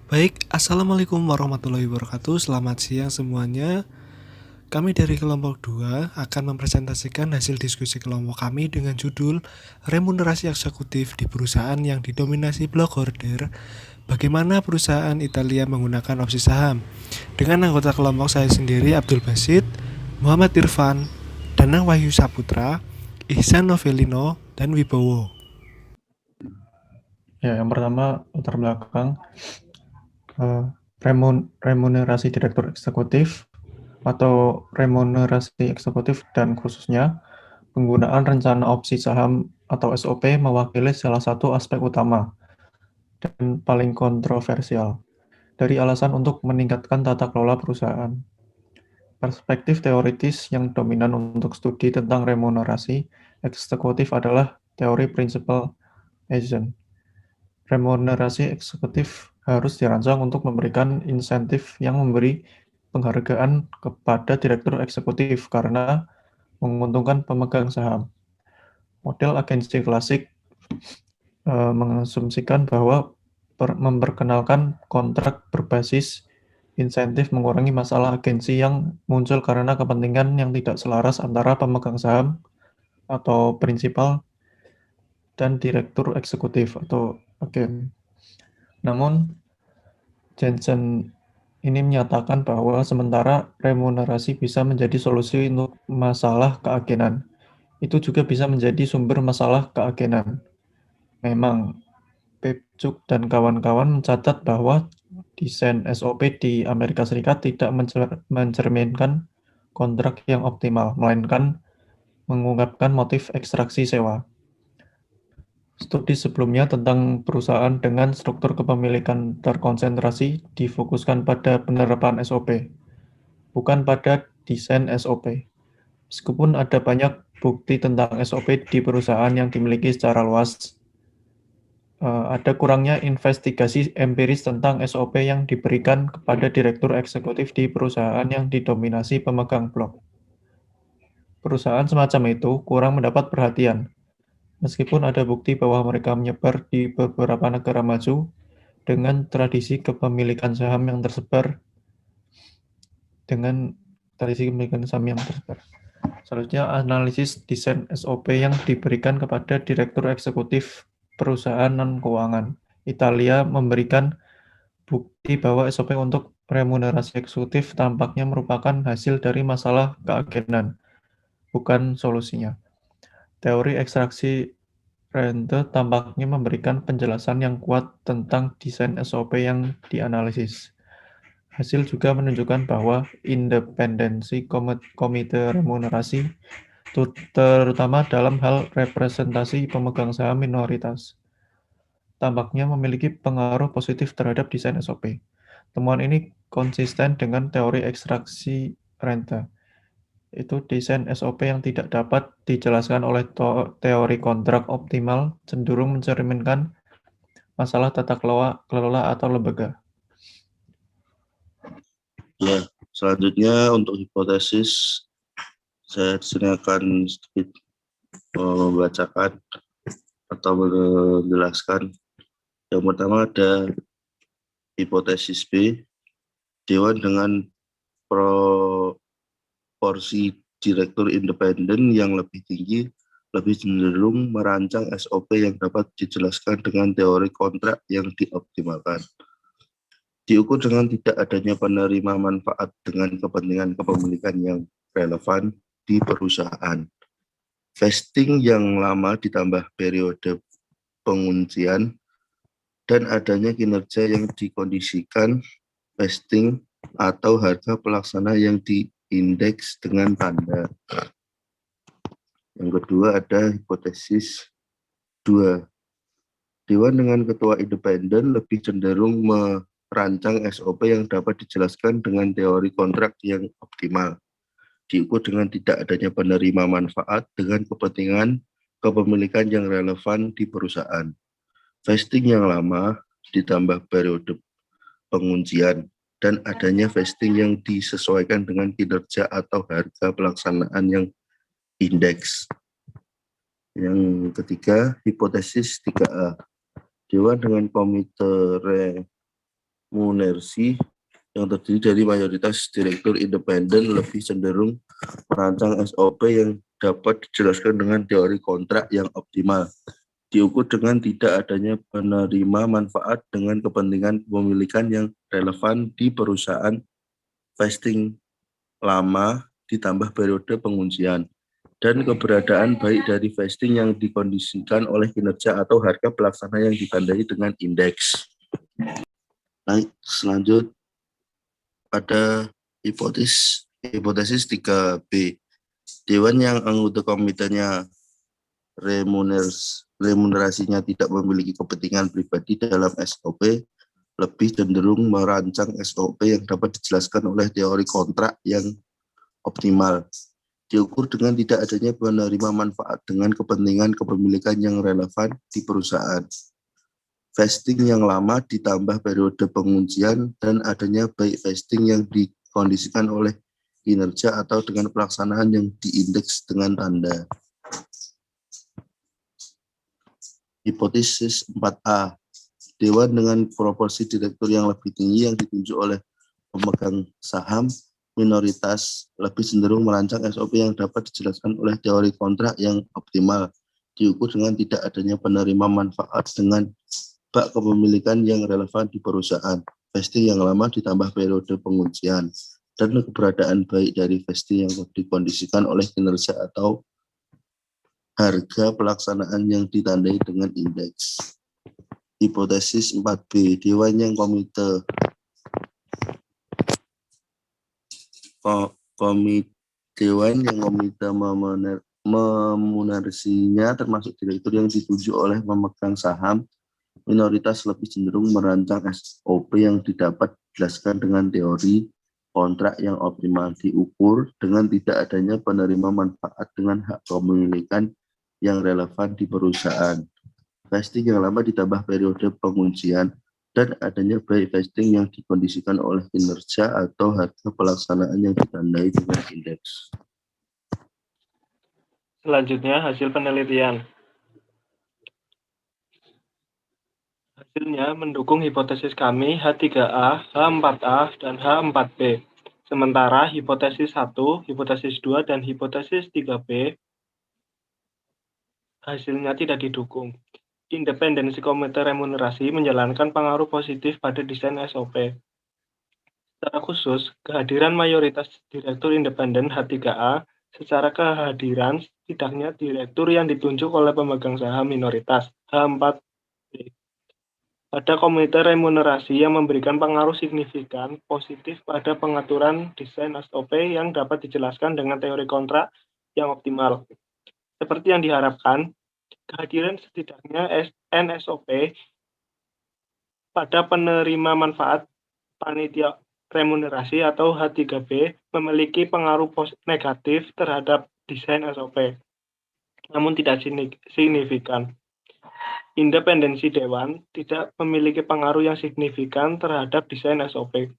Baik, Assalamualaikum warahmatullahi wabarakatuh. Selamat siang semuanya. Kami dari kelompok 2 akan mempresentasikan hasil diskusi kelompok kami dengan judul Remunerasi Eksekutif di Perusahaan yang Didominasi Block Order. Bagaimana perusahaan Italia menggunakan opsi saham. Dengan anggota kelompok saya sendiri Abdul Basit, Muhammad Irfan, Danang Wahyu Saputra, Ihsan Novelino, dan Wibowo. Ya, yang pertama latar belakang remunerasi direktur eksekutif atau remunerasi eksekutif dan khususnya penggunaan rencana opsi saham atau SOP mewakili salah satu aspek utama dan paling kontroversial dari alasan untuk meningkatkan tata kelola perusahaan. Perspektif teoritis yang dominan untuk studi tentang remunerasi eksekutif adalah teori Principal Agent. Remunerasi eksekutif harus dirancang untuk memberikan insentif yang memberi penghargaan kepada direktur eksekutif karena menguntungkan pemegang saham. Model agensi klasik mengasumsikan bahwa memperkenalkan kontrak berbasis insentif mengurangi masalah agensi yang muncul karena kepentingan yang tidak selaras antara pemegang saham atau prinsipal dan direktur eksekutif atau agen. Namun, Jensen ini menyatakan bahwa sementara remunerasi bisa menjadi solusi untuk masalah keagenan, itu juga bisa menjadi sumber masalah keagenan. Memang, Pepcuk dan kawan-kawan mencatat bahwa desain SOP di Amerika Serikat tidak mencerminkan kontrak yang optimal, melainkan mengungkapkan motif ekstraksi sewa. Studi sebelumnya tentang perusahaan dengan struktur kepemilikan terkonsentrasi difokuskan pada penerapan SOP, bukan pada desain SOP. Meskipun ada banyak bukti tentang SOP di perusahaan yang dimiliki secara luas, ada kurangnya investigasi empiris tentang SOP yang diberikan kepada direktur eksekutif di perusahaan yang didominasi pemegang blok. Perusahaan semacam itu kurang mendapat perhatian, meskipun ada bukti bahwa mereka menyebar di beberapa negara maju dengan tradisi kepemilikan saham yang tersebar. Selanjutnya, analisis desain SOP yang diberikan kepada direktur eksekutif perusahaan non-keuangan. Italia memberikan bukti bahwa SOP untuk remunerasi eksekutif tampaknya merupakan hasil dari masalah keagenan, bukan solusinya. Teori ekstraksi rente tampaknya memberikan penjelasan yang kuat tentang desain SOP yang dianalisis. Hasil juga menunjukkan bahwa independensi komite remunerasi, terutama dalam hal representasi pemegang saham minoritas, tampaknya memiliki pengaruh positif terhadap desain SOP. Temuan ini konsisten dengan teori ekstraksi rente. Itu desain SOP yang tidak dapat dijelaskan oleh teori kontrak optimal cenderung mencerminkan masalah tata kelola atau lembaga. Ya, selanjutnya untuk hipotesis saya di sini akan sedikit membacakan atau menjelaskan. Yang pertama ada hipotesis B, dewan dengan proporsi direktur independen yang lebih tinggi lebih cenderung merancang SOP yang dapat dijelaskan dengan teori kontrak yang dioptimalkan. Diukur dengan tidak adanya penerima manfaat dengan kepentingan kepemilikan yang relevan di perusahaan. Vesting yang lama ditambah periode penguncian dan adanya kinerja yang dikondisikan vesting atau harga pelaksana yang diindeks dengan tanda. Yang kedua ada hipotesis 2. Dewan dengan ketua independen lebih cenderung merancang SOP yang dapat dijelaskan dengan teori kontrak yang optimal. Diukur dengan tidak adanya penerima manfaat dengan kepentingan kepemilikan yang relevan di perusahaan. Vesting yang lama ditambah periode penguncian dan adanya vesting yang disesuaikan dengan kinerja atau harga pelaksanaan yang indeks. Yang ketiga, hipotesis 3A. Dewan dengan komite remunerasi yang terdiri dari mayoritas direktur independen lebih cenderung merancang SOP yang dapat dijelaskan dengan teori kontrak yang optimal, diukur dengan tidak adanya penerima manfaat dengan kepentingan kepemilikan yang relevan di perusahaan, vesting lama ditambah periode penguncian, dan keberadaan baik dari vesting yang dikondisikan oleh kinerja atau harga pelaksana yang ditandai dengan indeks. Selanjut pada hipotesis 3B. Dewan yang anggota komitenya remunerasinya tidak memiliki kepentingan pribadi dalam SOP lebih cenderung merancang SOP yang dapat dijelaskan oleh teori kontrak yang optimal, diukur dengan tidak adanya penerima manfaat dengan kepentingan kepemilikan yang relevan di perusahaan, vesting yang lama ditambah periode penguncian, dan adanya baik vesting yang dikondisikan oleh kinerja atau dengan pelaksanaan yang diindeks dengan tanda. Hipotesis 4A. Dewan dengan proporsi direktur yang lebih tinggi yang ditunjuk oleh pemegang saham minoritas lebih cenderung merancang SOP yang dapat dijelaskan oleh teori kontrak yang optimal, diukur dengan tidak adanya penerima manfaat dengan bak kepemilikan yang relevan di perusahaan, vesting yang lama ditambah periode penguncian, dan keberadaan baik dari vesting yang dikondisikan oleh kinerja atau harga pelaksanaan yang ditandai dengan indeks. Hipotesis 4B. Dewan yang komite memunerasinya termasuk direktur yang ditunjuk oleh pemegang saham minoritas lebih cenderung merancang SOP yang didapat dijelaskan dengan teori kontrak yang optimal, diukur dengan tidak adanya penerima manfaat dengan hak kepemilikan yang relevan di perusahaan, vesting yang lama ditambah periode penguncian, dan adanya baik vesting yang dikondisikan oleh kinerja atau harga pelaksanaan yang ditandai dengan indeks. Selanjutnya hasil penelitian. Hasilnya mendukung hipotesis kami H3A, H4A, dan H4B. Sementara hipotesis 1, hipotesis 2, dan hipotesis 3B hasilnya tidak didukung. Independensi komite remunerasi menjalankan pengaruh positif pada desain SOP. Secara khusus, kehadiran mayoritas direktur independen H3A secara kehadiran setidaknya direktur yang ditunjuk oleh pemegang saham minoritas H4B pada komite remunerasi yang memberikan pengaruh signifikan positif pada pengaturan desain SOP yang dapat dijelaskan dengan teori kontrak yang optimal. Seperti yang diharapkan, kehadiran setidaknya NSOP pada penerima manfaat panitia remunerasi atau H3B memiliki pengaruh negatif terhadap desain SOP, namun tidak signifikan. Independensi Dewan tidak memiliki pengaruh yang signifikan terhadap desain SOP.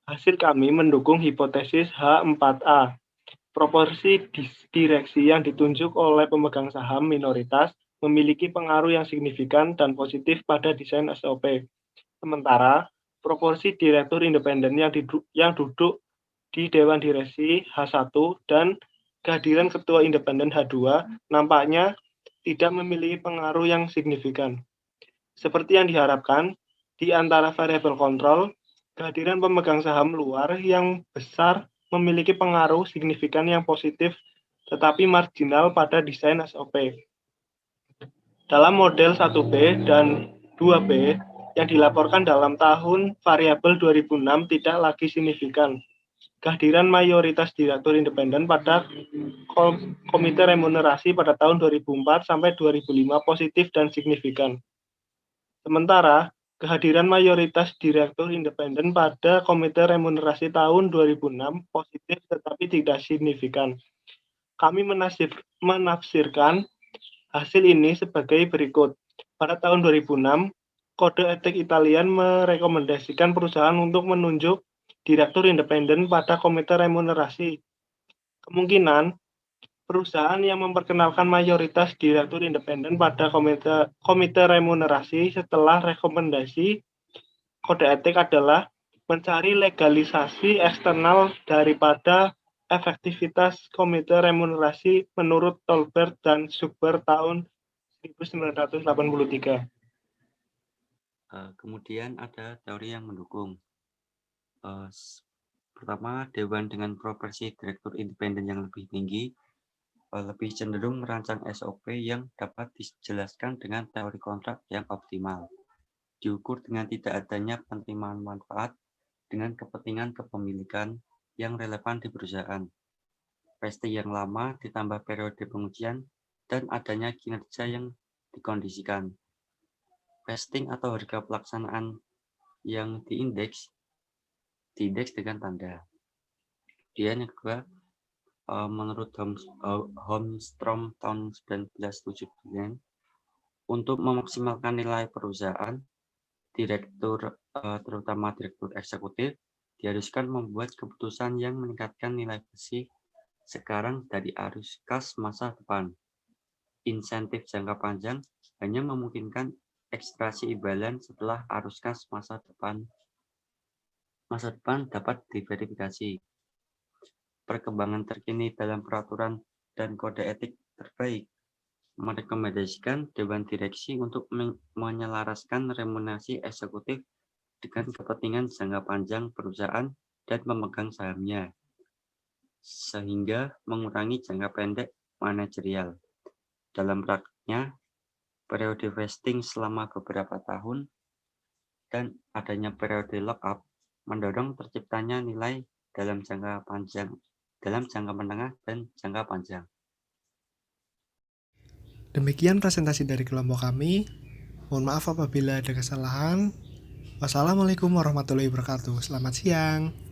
Hasil kami mendukung hipotesis H4A. Proporsi direksi yang ditunjuk oleh pemegang saham minoritas memiliki pengaruh yang signifikan dan positif pada desain SOP. Sementara, proporsi direktur independen yang duduk di Dewan Direksi H1 dan kehadiran ketua independen H2 nampaknya tidak memiliki pengaruh yang signifikan. Seperti yang diharapkan, di antara variabel kontrol, kehadiran pemegang saham luar yang besar memiliki pengaruh signifikan yang positif tetapi marginal pada desain SOP. Dalam model 1B dan 2B yang dilaporkan dalam tahun variabel 2006 tidak lagi signifikan. Kehadiran mayoritas direktur independen pada komite remunerasi pada tahun 2004 sampai 2005 positif dan signifikan. Sementara, kehadiran mayoritas direktur independen pada komite remunerasi tahun 2006 positif tetapi tidak signifikan. Kami menafsirkan hasil ini sebagai berikut. Pada tahun 2006, Kode Etik Italian merekomendasikan perusahaan untuk menunjuk direktur independen pada komite remunerasi. Kemungkinan perusahaan yang memperkenalkan mayoritas direktur independen pada komite remunerasi setelah rekomendasi kode etik adalah mencari legalisasi eksternal daripada efektivitas komite remunerasi menurut Tolbert dan Zuber tahun 1983. Kemudian ada teori yang mendukung. Pertama, dewan dengan proporsi direktur independen yang lebih tinggi lebih cenderung merancang SOP yang dapat dijelaskan dengan teori kontrak yang optimal, diukur dengan tidak adanya penerimaan manfaat dengan kepentingan kepemilikan yang relevan di perusahaan, vesting yang lama ditambah periode pengujian, dan adanya kinerja yang dikondisikan. Vesting atau harga pelaksanaan yang diindeks dengan tanda. Kemudian yang kedua, menurut Holmstrom tahun 1979, untuk memaksimalkan nilai perusahaan, direktur, terutama direktur eksekutif, diharuskan membuat keputusan yang meningkatkan nilai bersih sekarang dari arus kas masa depan. Insentif jangka panjang hanya memungkinkan ekstraksi imbalan setelah arus kas masa depan dapat diverifikasi. Perkembangan terkini dalam peraturan dan kode etik terbaik merekomendasikan Dewan Direksi untuk menyelaraskan remunerasi eksekutif dengan kepentingan jangka panjang perusahaan dan pemegang sahamnya, sehingga mengurangi jangka pendek manajerial. Dalam praktiknya, periode vesting selama beberapa tahun dan adanya periode lock-up mendorong terciptanya nilai dalam jangka menengah dan jangka panjang. Demikian presentasi dari kelompok kami. Mohon maaf apabila ada kesalahan. Wassalamualaikum warahmatullahi wabarakatuh. Selamat siang.